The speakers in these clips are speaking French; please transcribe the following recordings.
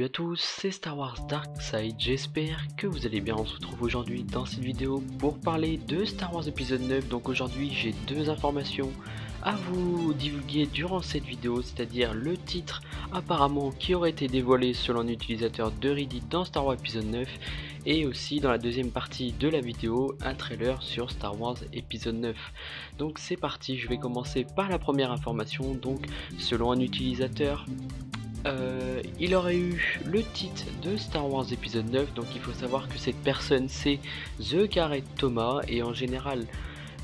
Salut à tous, c'est Star Wars Darkside, j'espère que vous allez bien. On se retrouve aujourd'hui dans cette vidéo pour parler de Star Wars épisode 9. Donc aujourd'hui j'ai deux informations à vous divulguer durant cette vidéo, c'est-à-dire le titre apparemment qui aurait été dévoilé selon un utilisateur de Reddit dans Star Wars épisode 9, et aussi dans la deuxième partie de la vidéo un trailer sur Star Wars épisode 9. Donc c'est parti, je vais commencer par la première information. Donc selon un utilisateur, il aurait eu le titre de Star Wars épisode 9, donc il faut savoir que cette personne c'est The Gareth Thomas, et en général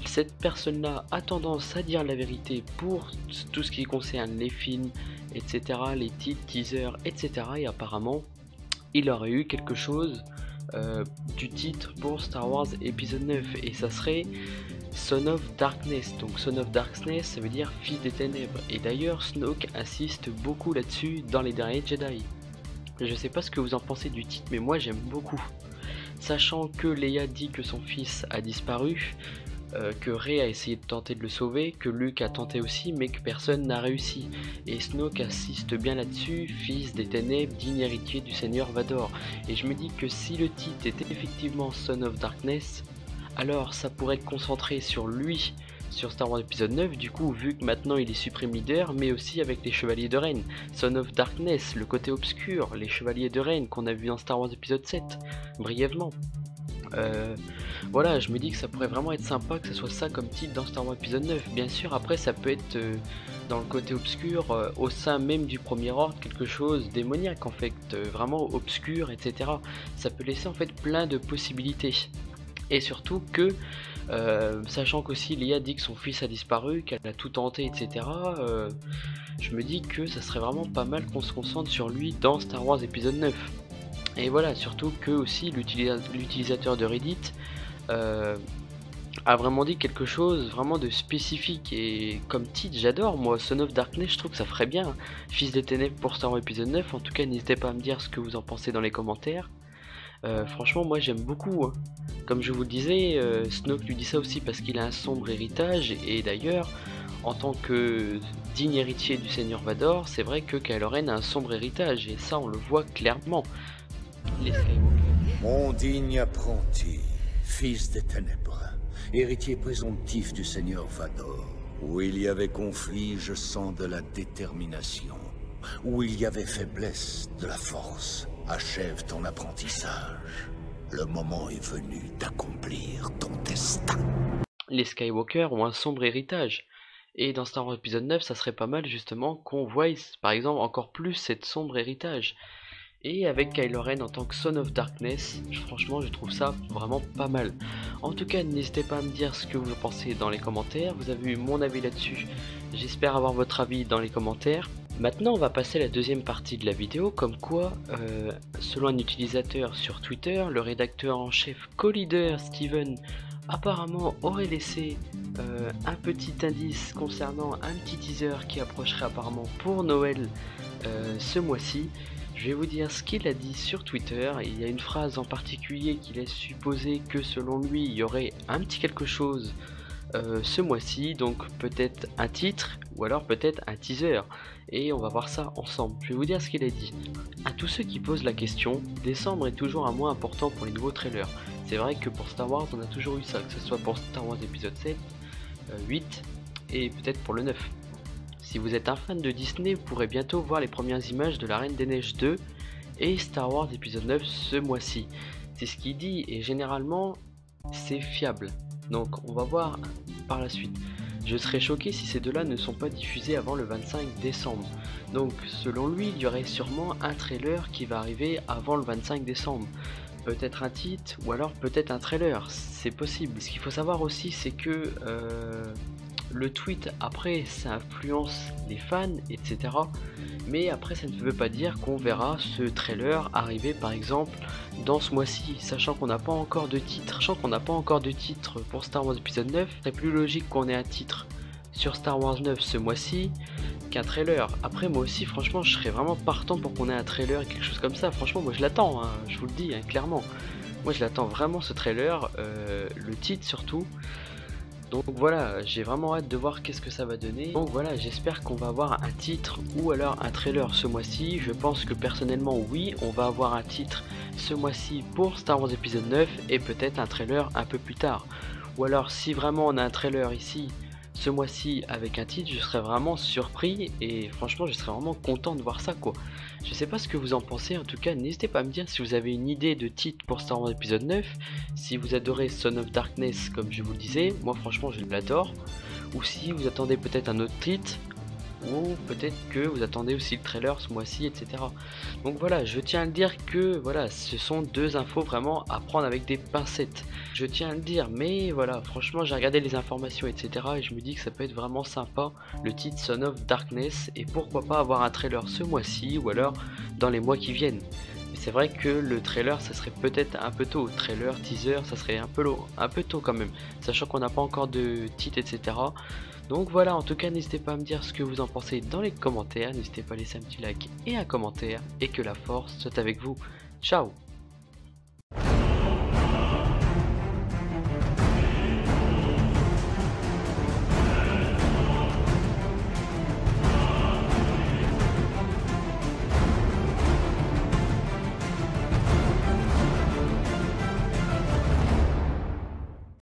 cette personne là a tendance à dire la vérité pour tout ce qui concerne les films, etc., les titres, teasers, etc. Et apparemment il aurait eu quelque chose du titre pour Star Wars épisode 9, et ça serait Son of Darkness. Donc Son of Darkness, ça veut dire fils des ténèbres, et d'ailleurs Snoke insiste beaucoup là-dessus dans les derniers Jedi. Je sais pas ce que vous en pensez du titre, mais moi j'aime beaucoup, sachant que Leia dit que son fils a disparu, que Rey a essayé de tenter de le sauver, que Luke a tenté aussi mais que personne n'a réussi, et Snoke insiste bien là-dessus, fils des ténèbres, digne héritier du Seigneur Vador. Et je me dis que si le titre était effectivement Son of Darkness, alors ça pourrait être concentré sur lui, sur Star Wars épisode 9, du coup, vu que maintenant il est Supreme Leader, mais aussi avec les Chevaliers de Ren. Son of Darkness, le côté obscur, les Chevaliers de Ren qu'on a vu dans Star Wars épisode 7, brièvement. Voilà, je me dis que ça pourrait vraiment être sympa que ce soit ça comme titre dans Star Wars épisode 9. Bien sûr, après ça peut être dans le côté obscur, au sein même du Premier Ordre, quelque chose démoniaque en fait, vraiment obscur, etc. Ça peut laisser en fait plein de possibilités. Et surtout que, sachant qu'aussi Leia dit que son fils a disparu, qu'elle a tout tenté, etc., je me dis que ça serait vraiment pas mal qu'on se concentre sur lui dans Star Wars épisode 9. Et voilà, surtout que aussi l'utilisateur de Reddit a vraiment dit quelque chose vraiment de spécifique, et comme titre j'adore moi, Son of Darkness, je trouve que ça ferait bien, fils des ténèbres pour Star Wars épisode 9. En tout cas n'hésitez pas à me dire ce que vous en pensez dans les commentaires. Franchement moi j'aime beaucoup, hein. Comme je vous le disais, Snoke lui dit ça aussi parce qu'il a un sombre héritage, et d'ailleurs en tant que digne héritier du Seigneur Vador, c'est vrai que Kylo Ren a un sombre héritage, et ça on le voit clairement. Les Skywalker. Mon digne apprenti, fils des ténèbres, héritier présomptif du Seigneur Vador. Où il y avait conflit, je sens de la détermination. Où il y avait faiblesse, de la force. Achève ton apprentissage. Le moment est venu d'accomplir ton destin. Les Skywalker ont un sombre héritage, et dans Star Wars épisode 9, ça serait pas mal justement qu'on voie par exemple encore plus cette sombre héritage. Et avec Kylo Ren en tant que Son of Darkness, franchement je trouve ça vraiment pas mal. En tout cas n'hésitez pas à me dire ce que vous pensez dans les commentaires, vous avez eu mon avis là-dessus, j'espère avoir votre avis dans les commentaires. Maintenant on va passer à la deuxième partie de la vidéo, comme quoi, selon un utilisateur sur Twitter, le rédacteur en chef co-leader Steven apparemment aurait laissé un petit indice concernant un petit teaser qui approcherait apparemment pour Noël ce mois-ci. Je vais vous dire ce qu'il a dit sur Twitter, et il y a une phrase en particulier qui laisse supposer que selon lui il y aurait un petit quelque chose ce mois-ci, donc peut-être un titre ou alors peut-être un teaser, et on va voir ça ensemble. Je vais vous dire ce qu'il a dit. À tous ceux qui posent la question, décembre est toujours un mois important pour les nouveaux trailers. C'est vrai que pour Star Wars on a toujours eu ça, que ce soit pour Star Wars épisode 7, 8 et peut-être pour le 9. Si vous êtes un fan de Disney, vous pourrez bientôt voir les premières images de La Reine des Neiges 2 et Star Wars épisode 9 ce mois-ci. C'est ce qu'il dit, et généralement c'est fiable. Donc on va voir par la suite. Je serais choqué si ces deux-là ne sont pas diffusés avant le 25 décembre. Donc selon lui, il y aurait sûrement un trailer qui va arriver avant le 25 décembre. Peut-être un titre ou alors peut-être un trailer, c'est possible. Ce qu'il faut savoir aussi, c'est que le tweet après ça influence les fans, etc. Mais après ça ne veut pas dire qu'on verra ce trailer arriver par exemple dans ce mois-ci, sachant qu'on n'a pas encore de titre. Sachant qu'on n'a pas encore de titre pour Star Wars épisode 9, c'est plus logique qu'on ait un titre sur Star Wars 9 ce mois-ci qu'un trailer. Après moi aussi franchement je serais vraiment partant pour qu'on ait un trailer et quelque chose comme ça. Franchement moi je l'attends, hein, je vous le dis, hein, clairement. Moi je l'attends vraiment ce trailer, le titre surtout. Donc voilà, j'ai vraiment hâte de voir qu'est-ce que ça va donner. Donc voilà, j'espère qu'on va avoir un titre ou alors un trailer ce mois-ci. Je pense que personnellement oui, on va avoir un titre ce mois-ci pour Star Wars épisode 9 et peut-être un trailer un peu plus tard. Ou alors si vraiment on a un trailer ici ce mois-ci avec un titre, je serais vraiment surpris et franchement je serais vraiment content de voir ça quoi. Je sais pas ce que vous en pensez, en tout cas n'hésitez pas à me dire si vous avez une idée de titre pour Star Wars épisode 9, si vous adorez Son of Darkness comme je vous le disais, moi franchement je l'adore, ou si vous attendez peut-être un autre titre, ou peut-être que vous attendez aussi le trailer ce mois-ci, etc. Donc voilà, je tiens à le dire que voilà, ce sont deux infos vraiment à prendre avec des pincettes. Je tiens à le dire, mais voilà, franchement j'ai regardé les informations, etc. et je me dis que ça peut être vraiment sympa, le titre Son of Darkness, et pourquoi pas avoir un trailer ce mois-ci, ou alors dans les mois qui viennent. Mais c'est vrai que le trailer, ça serait peut-être un peu tôt, trailer, teaser, ça serait un peu tôt quand même, sachant qu'on n'a pas encore de titre, etc. Donc voilà, en tout cas n'hésitez pas à me dire ce que vous en pensez dans les commentaires, n'hésitez pas à laisser un petit like et un commentaire, et que la force soit avec vous. Ciao!